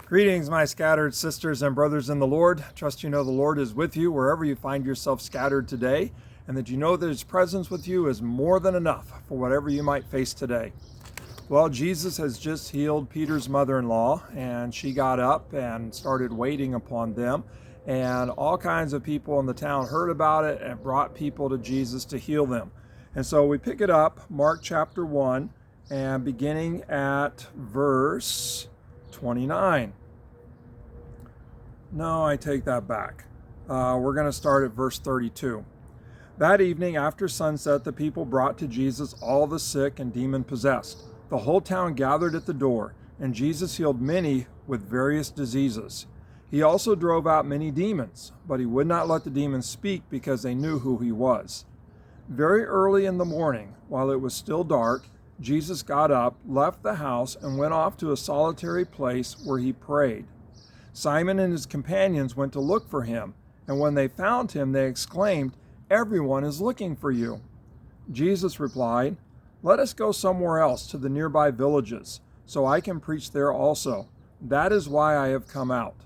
Greetings, my scattered sisters and brothers in the Lord. Trust you know the Lord is with you wherever you find yourself scattered today, and that you know that His presence with you is more than enough for whatever you might face today. Well, Jesus has just healed Peter's mother-in-law, and she got up and started waiting upon them, and all kinds of people in the town heard about it and brought people to Jesus to heal them. And so we pick it up, Mark chapter 1, and beginning at verse 29. No, I take that back. We're going to start at verse 32. That evening after sunset, the people brought to Jesus all the sick and demon-possessed. The whole town gathered at the door, and Jesus healed many with various diseases. He also drove out many demons, but he would not let the demons speak because they knew who he was. Very early in the morning, while it was still dark, Jesus got up, left the house, and went off to a solitary place where he prayed. Simon and his companions went to look for him, and when they found him, they exclaimed, "Everyone is looking for you." Jesus replied, "Let us go somewhere else to the nearby villages, so I can preach there also. That is why I have come out."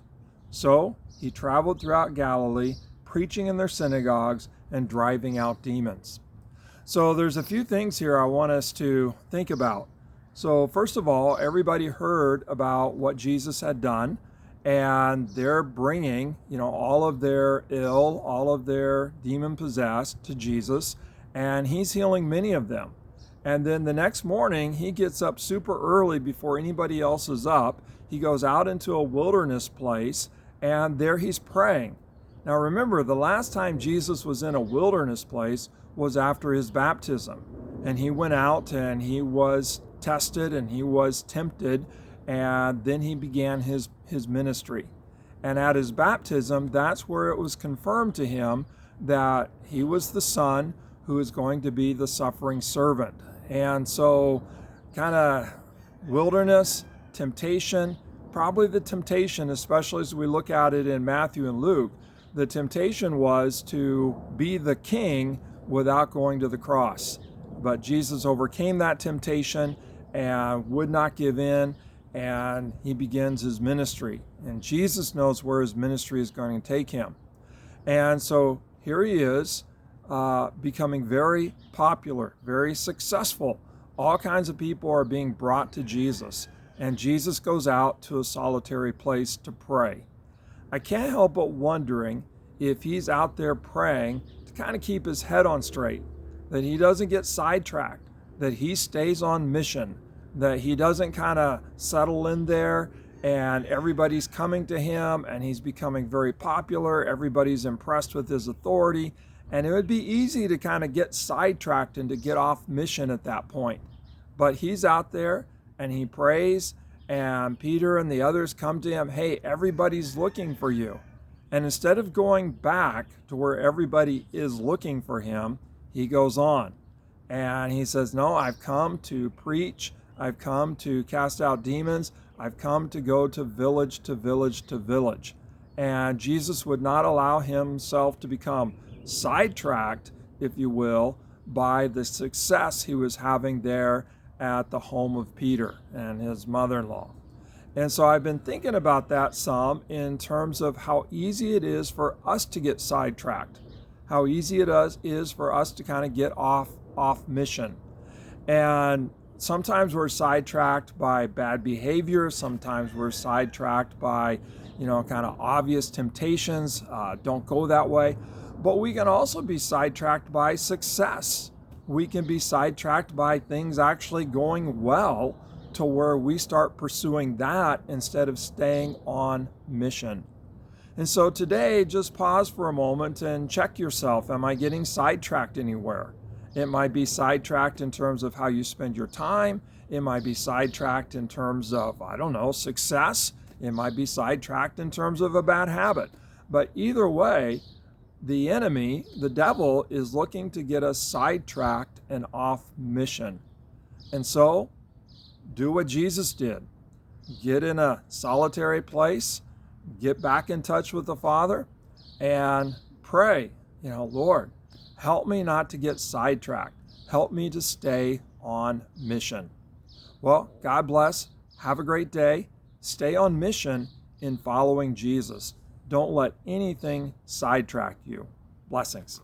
So he traveled throughout Galilee, preaching in their synagogues and driving out demons. So there's a few things here I want us to think about. So first of all, everybody heard about what Jesus had done, and they're bringing, all of their ill, all of their demon-possessed to Jesus, and he's healing many of them. And then the next morning, he gets up super early before anybody else is up. He goes out into a wilderness place, and there he's praying. Now remember, the last time Jesus was in a wilderness place was after his baptism. And he went out and he was tested and he was tempted, and then he began his ministry. And at his baptism, that's where it was confirmed to him that he was the Son who is going to be the suffering servant. And so kind of wilderness, temptation, probably the temptation, especially as we look at it in Matthew and Luke, the temptation was to be the king without going to the cross. But Jesus overcame that temptation and would not give in, and he begins his ministry. And Jesus knows where his ministry is going to take him. And so here he is, becoming very popular, very successful. All kinds of people are being brought to Jesus, and Jesus goes out to a solitary place to pray. I can't help but wondering if he's out there praying to kind of keep his head on straight, that he doesn't get sidetracked, that he stays on mission, that he doesn't kind of settle in there and everybody's coming to him and he's becoming very popular, everybody's impressed with his authority, and it would be easy to kind of get sidetracked and to get off mission at that point. But he's out there and he prays, and Peter and the others come to him, "Hey, everybody's looking for you." And instead of going back to where everybody is looking for him, he goes on. And he says, "No, I've come to preach. I've come to cast out demons. I've come to go to village to village to village." And Jesus would not allow himself to become sidetracked, if you will, by the success he was having there at the home of Peter and his mother-in-law. And so I've been thinking about that some in terms of how easy it is for us to get sidetracked, how easy it is for us to kind of get off mission. And sometimes we're sidetracked by bad behavior. Sometimes we're sidetracked by, kind of obvious temptations. Don't go that way. But we can also be sidetracked by success. We can be sidetracked by things actually going well to where we start pursuing that instead of staying on mission. And so today, just pause for a moment and check yourself. Am I getting sidetracked anywhere? It might be sidetracked in terms of how you spend your time. It might be sidetracked in terms of, success. It might be sidetracked in terms of a bad habit. But either way, the enemy, the devil, is looking to get us sidetracked and off mission. And so, do what Jesus did. Get in a solitary place, get back in touch with the Father, and pray, Lord, help me not to get sidetracked. Help me to stay on mission. Well, God bless. Have a great day. Stay on mission in following Jesus. Don't let anything sidetrack you. Blessings.